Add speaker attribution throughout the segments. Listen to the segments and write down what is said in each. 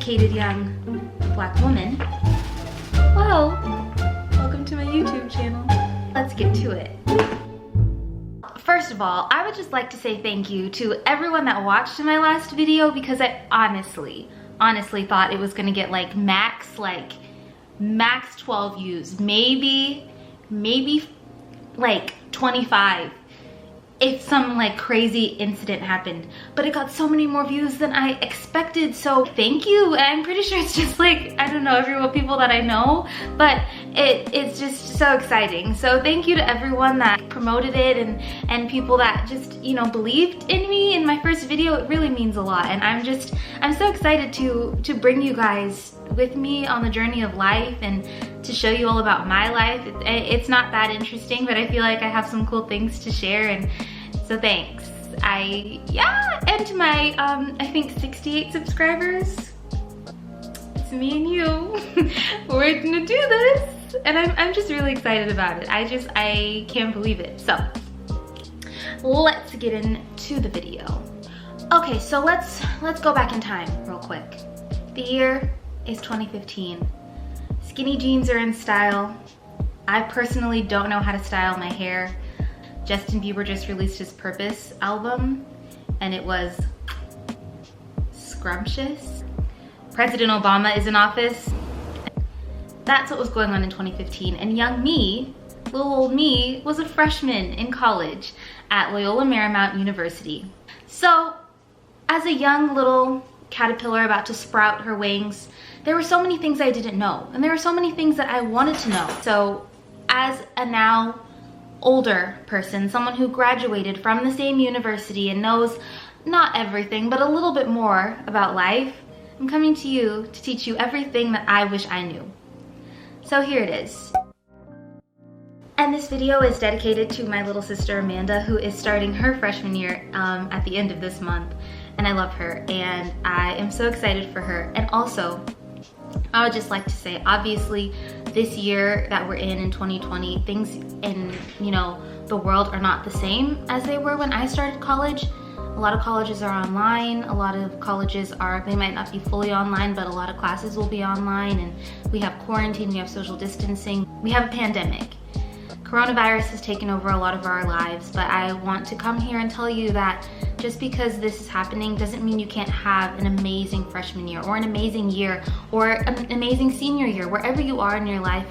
Speaker 1: educated young Black woman. Hello, welcome to my YouTube channel. Let's get to it. First of all, I would just like to say thank you to everyone that watched my last video, because I honestly thought it was gonna get like max 12 views, maybe like 25 if some like crazy incident happened, but it got so many more views than I expected. So thank you. And I'm pretty sure it's just like, I don't know, people that I know, but it's just so exciting. So thank you to everyone that promoted it and people that just, you know, believed in me in my first video. It really means a lot, and I'm so excited to bring you guys with me on the journey of life and to show you all about my life. It's not that interesting, but I feel like I have some cool things to share, and so thanks. And to my I think 68 subscribers, it's me and you. We're gonna do this, and I'm just really excited about it. I can't believe it. So let's get into the video. Okay, so let's go back in time real quick. The year is 2015. Skinny jeans are in style. I personally don't know how to style my hair. Justin Bieber just released his Purpose album, and it was scrumptious. President Obama is in office. That's what was going on in 2015. And young me, little old me, was a freshman in college at Loyola Marymount University. So as a young little caterpillar about to sprout her wings, there were so many things I didn't know, and there were so many things that I wanted to know. So as a now older person, someone who graduated from the same university and knows not everything, but a little bit more about life, I'm coming to you to teach you everything that I wish I knew. So here it is. And this video is dedicated to my little sister Amanda, who is starting her freshman year at the end of this month. And I love her, and I am so excited for her. And also, I would just like to say, obviously, this year that we're in 2020, things in, you know, the world are not the same as they were when I started college. A lot of colleges are online. A lot of colleges they might not be fully online, but a lot of classes will be online, and we have quarantine, we have social distancing, we have a pandemic. Coronavirus has taken over a lot of our lives, but I want to come here and tell you that just because this is happening doesn't mean you can't have an amazing freshman year or an amazing year or an amazing senior year. Wherever you are in your life,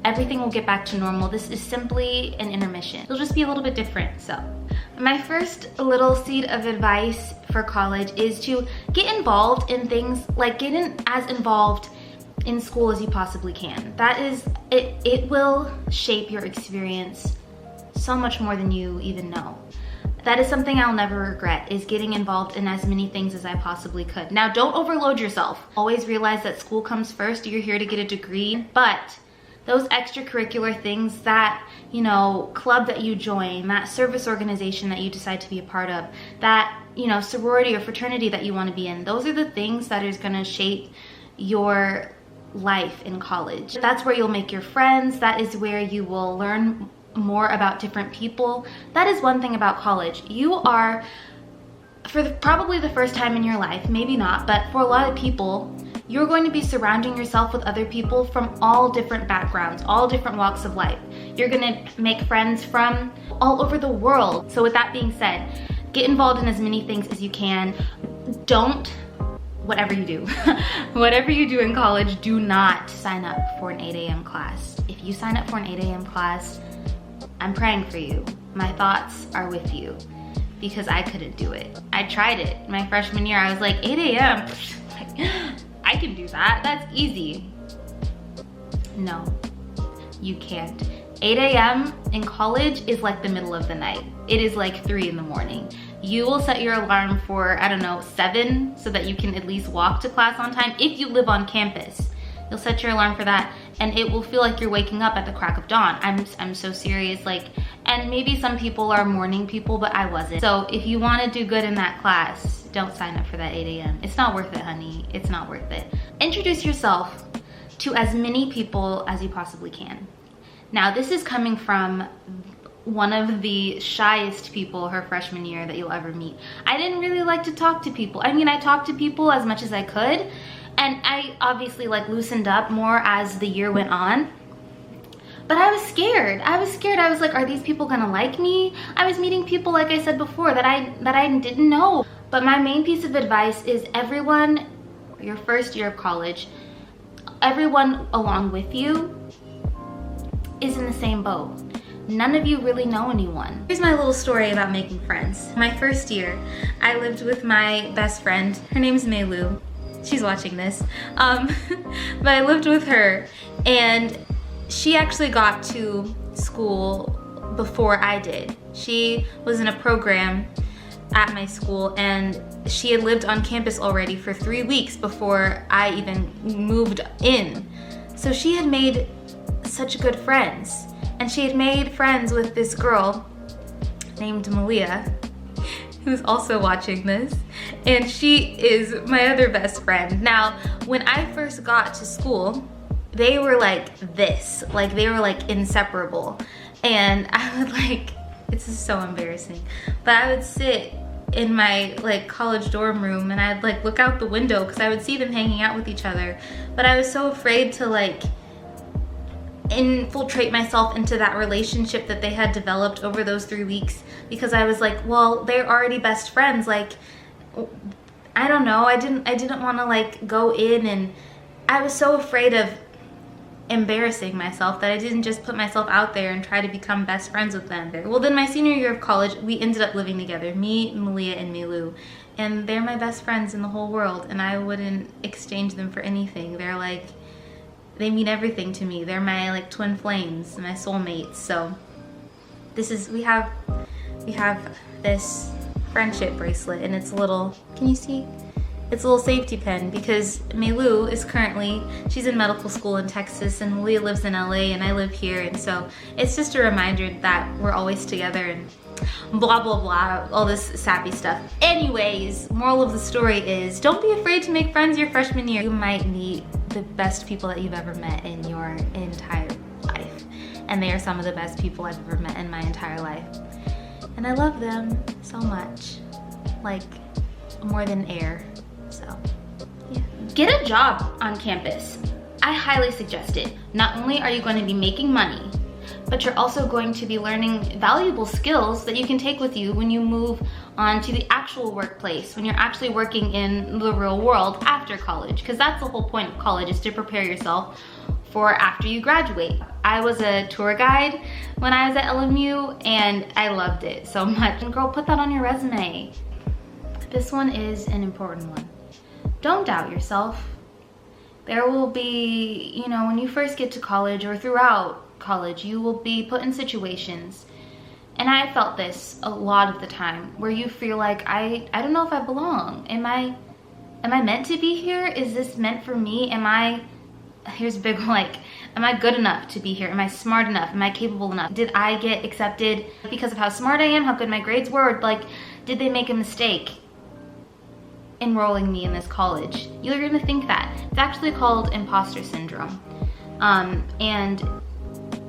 Speaker 1: everything will get back to normal. This is simply an intermission. It'll just be a little bit different. So my first little seed of advice for college is to get involved in things, like get as involved in school as you possibly can. That is, it will shape your experience so much more than you even know. That is something I'll never regret, is getting involved in as many things as I possibly could. Now, don't overload yourself. Always realize that school comes first. You're here to get a degree, but those extracurricular things, that, you know, club that you join, that service organization that you decide to be a part of, that, you know, sorority or fraternity that you want to be in, those are the things that is going to shape your life in college. That's where you'll make your friends. That is where you will learn more about different people. That is one thing about college. You are, for probably the first time in your life, maybe not, but for a lot of people, you're going to be surrounding yourself with other people from all different backgrounds, all different walks of life. You're gonna make friends from all over the world. So with that being said, get involved in as many things as you can. Whatever you do, whatever you do in college, do not sign up for an 8 a.m. class. If you sign up for an 8 a.m. class, I'm praying for you. My thoughts are with you, because I couldn't do it. I tried it my freshman year. I was like, 8 a.m. I can do that. That's easy. No, you can't. 8 a.m. in college is like the middle of the night. It is like 3 in the morning. You will set your alarm for, I don't know, 7, so that you can at least walk to class on time. If you live on campus, you'll set your alarm for that, and it will feel like you're waking up at the crack of dawn. I'm so serious. Like, and maybe some people are morning people, but I wasn't. So if you want to do good in that class, don't sign up for that 8 a.m. It's not worth it, honey. It's not worth it. Introduce yourself to as many people as you possibly can. Now, this is coming from one of the shyest people her freshman year that you'll ever meet. I didn't really like to talk to people. I mean, I talked to people as much as I could, And I obviously like loosened up more as the year went on. But I was scared. I was like, are these people gonna like me? I was meeting people, like I said before, that I didn't know. But my main piece of advice is everyone, your first year of college, everyone along with you is in the same boat. None of you really know anyone. Here's my little story about making friends. My first year, I lived with my best friend. Her name's Meilu. She's watching this. But I lived with her, and she actually got to school before I did. She was in a program at my school, and she had lived on campus already for 3 weeks before I even moved in. So she had made such good friends. And she had made friends with this girl named Malia, who's also watching this. And she is my other best friend. Now, when I first got to school, they were like this. Like, they were like inseparable. And I would like, this is so embarrassing, but I would sit in my like college dorm room and I'd like look out the window because I would see them hanging out with each other. But I was so afraid to like infiltrate myself into that relationship that they had developed over those 3 weeks, because I was like, well, they're already best friends. Like, I don't know, I didn't want to like go in, and I was so afraid of embarrassing myself that I didn't just put myself out there and try to become best friends with them. Well, then my senior year of college, we ended up living together, me, Malia, and Milu, and they're my best friends in the whole world, and I wouldn't exchange them for anything. They're like, they mean everything to me. They're my like twin flames, my soulmates. So this is, we have this friendship bracelet, and it's a little, can you see? It's a little safety pin, because Meilu is currently, she's in medical school in Texas, and Malia lives in LA, and I live here, and so it's just a reminder that we're always together, and blah blah blah, all this sappy stuff. Anyways, moral of the story is, don't be afraid to make friends your freshman year. You might meet the best people that you've ever met in your entire life, and they are some of the best people I've ever met in my entire life, and I love them so much, like more than air. So yeah, get a job on campus. I highly suggest it. Not only are you going to be making money, but you're also going to be learning valuable skills that you can take with you when you move on to the actual workplace, when you're actually working in the real world after college, because that's the whole point of college, is to prepare yourself for after you graduate. I was a tour guide when I was at LMU, and I loved it so much. And girl, put that on your resume. This one is an important one. Don't doubt yourself. There will be, you know, when you first get to college or throughout college, you will be put in situations, and I felt this a lot of the time, where you feel like, I don't know if I belong. Am I meant to be here? Is this meant for me? Here's a big one, like, am I good enough to be here? Am I smart enough? Am I capable enough? Did I get accepted because of how smart I am, how good my grades were? Or like, did they make a mistake enrolling me in this college? You're gonna think that. It's actually called imposter syndrome. And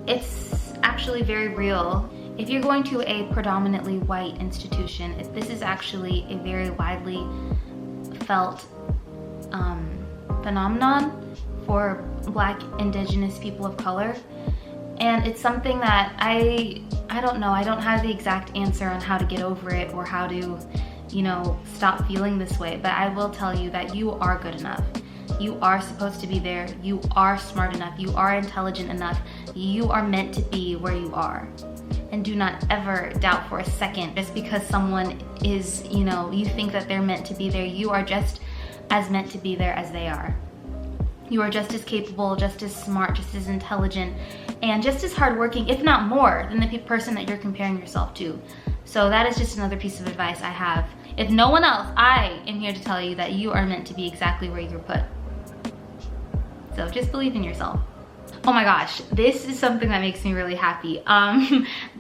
Speaker 1: it's actually very real. If you're going to a predominantly white institution, this is actually a very widely felt phenomenon for Black, Indigenous people of color. And it's something that I don't know, I don't have the exact answer on how to get over it or how to, you know, stop feeling this way, but I will tell you that you are good enough. You are supposed to be there. You are smart enough. You are intelligent enough. You are meant to be where you are. And do not ever doubt for a second just because someone is, you know, you think that they're meant to be there. You are just as meant to be there as they are. You are just as capable, just as smart, just as intelligent, and just as hardworking, if not more, than the person that you're comparing yourself to. So that is just another piece of advice I have. If no one else, I am here to tell you that you are meant to be exactly where you're put. So just believe in yourself. Oh my gosh, this is something that makes me really happy.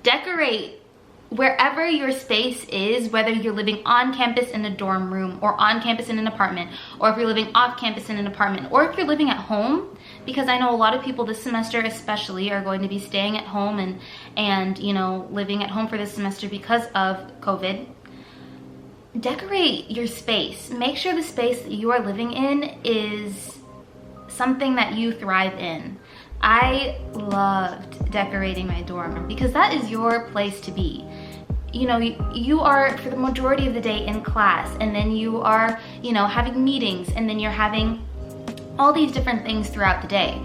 Speaker 1: Decorate wherever your space is, whether you're living on campus in a dorm room or on campus in an apartment, or if you're living off campus in an apartment, or if you're living at home, because I know a lot of people this semester especially are going to be staying at home and you know, living at home for this semester because of COVID. decorate your space. Make sure the space that you are living in is something that you thrive in. I loved decorating my dorm because that is your place to be. You know, you are for the majority of the day in class, and then you are, you know, having meetings, and then you're having all these different things throughout the day.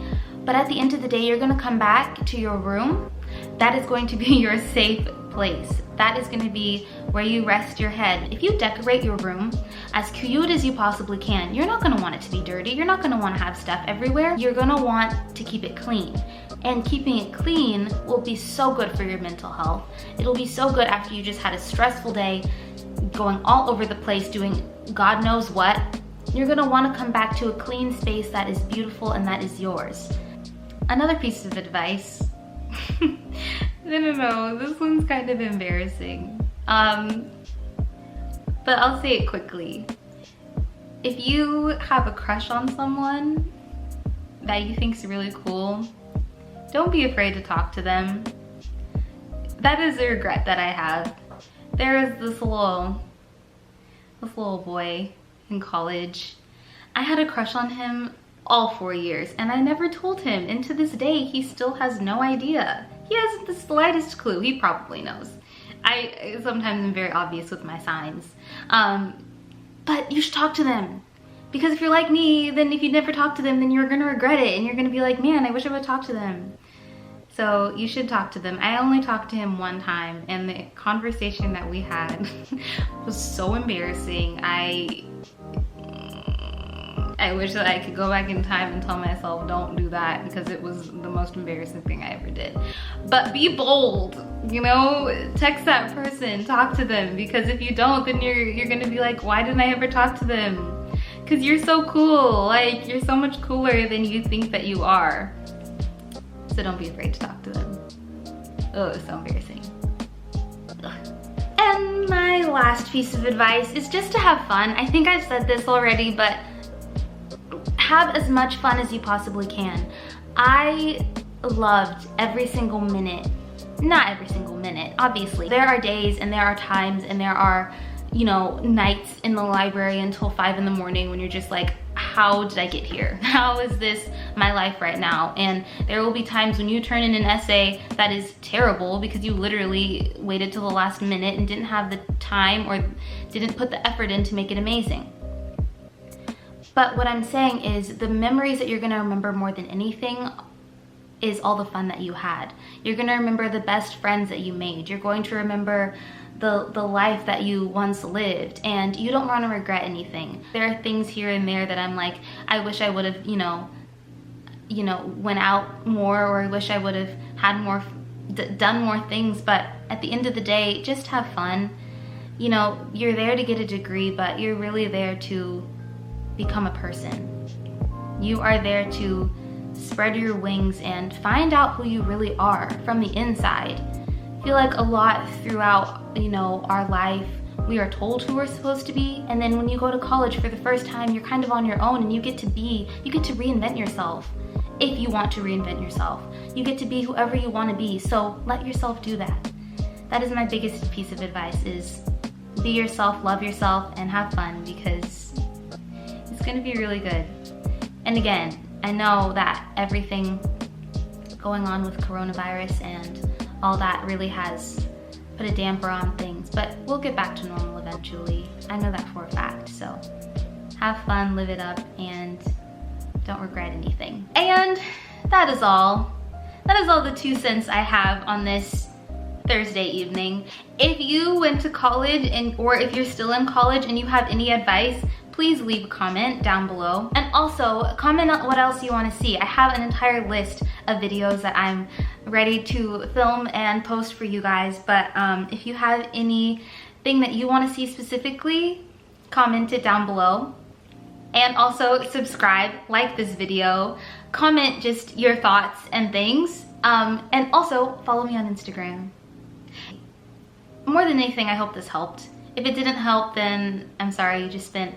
Speaker 1: But at the end of the day, you're gonna come back to your room. That is going to be your safe place. That is gonna be where you rest your head. If you decorate your room as cute as you possibly can, you're not gonna want it to be dirty. You're not gonna wanna have stuff everywhere. You're gonna want to keep it clean. And keeping it clean will be so good for your mental health. It'll be so good after you just had a stressful day, going all over the place, doing God knows what. You're gonna wanna come back to a clean space that is beautiful and that is yours. Another piece of advice, no, this one's kind of embarrassing. But I'll say it quickly. If you have a crush on someone that you think's really cool, don't be afraid to talk to them. That is a regret that I have. There is this little boy in college. I had a crush on him all 4 years, and I never told him, and to this day he still has no idea. He hasn't the slightest clue. He probably knows. I sometimes am very obvious with my signs. But you should talk to them, because if you're like me, then if you never talk to them, then you're gonna regret it, and you're gonna be like, man, I wish I would talk to them. So you should talk to them. I only talked to him one time, and the conversation that we had was so embarrassing. I wish that I could go back in time and tell myself, don't do that, because it was the most embarrassing thing I ever did. But be bold, you know? Text that person, talk to them, because if you don't, then you're gonna be like, why didn't I ever talk to them? Because you're so cool. Like, you're so much cooler than you think that you are. So don't be afraid to talk to them. Oh, it's so embarrassing. Ugh. And my last piece of advice is just to have fun. I think I've said this already, but have as much fun as you possibly can. I loved every single minute. Not every single minute, obviously. There are days and there are times and there are, you know, nights in the library until 5 in the morning when you're just like, how did I get here? How is this my life right now? And there will be times when you turn in an essay that is terrible because you literally waited till the last minute and didn't have the time or didn't put the effort in to make it amazing. But what I'm saying is the memories that you're gonna remember more than anything is all the fun that you had. You're gonna remember the best friends that you made. You're going to remember the life that you once lived, and you don't want to regret anything. There are things here and there that I'm like, I wish I would have, you know, went out more, or I wish I would have had more, done more things. But at the end of the day, just have fun. You know, you're there to get a degree, but you're really there to become a person. You are there to spread your wings and find out who you really are from the inside. I feel like a lot throughout, you know, our life, we are told who we're supposed to be, and then when you go to college for the first time, you're kind of on your own, and you get to reinvent yourself. If you want to reinvent yourself, you get to be whoever you want to be. So let yourself do that. That is my biggest piece of advice: is be yourself, love yourself, and have fun, because it's gonna be really good. And again, I know that everything going on with coronavirus and all that really has put a damper on things, but we'll get back to normal eventually. I know that for a fact. So have fun, live it up, and don't regret anything. And that is all. That is all the 2 cents I have on this Thursday evening. If you went to college, or if you're still in college and you have any advice, please leave a comment down below. And also comment on what else you want to see. I have an entire list of videos that I'm ready to film and post for you guys. But if you have anything that you want to see specifically, comment it down below. And also subscribe, like this video, comment just your thoughts and things. And also follow me on Instagram. More than anything, I hope this helped. If it didn't help, then I'm sorry you just spent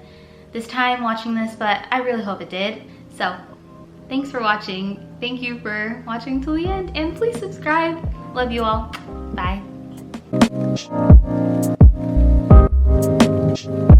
Speaker 1: this time watching this, but I really hope it did. So thanks for watching. Thank you for watching till the end, and please subscribe. Love you all. Bye.
Speaker 2: much.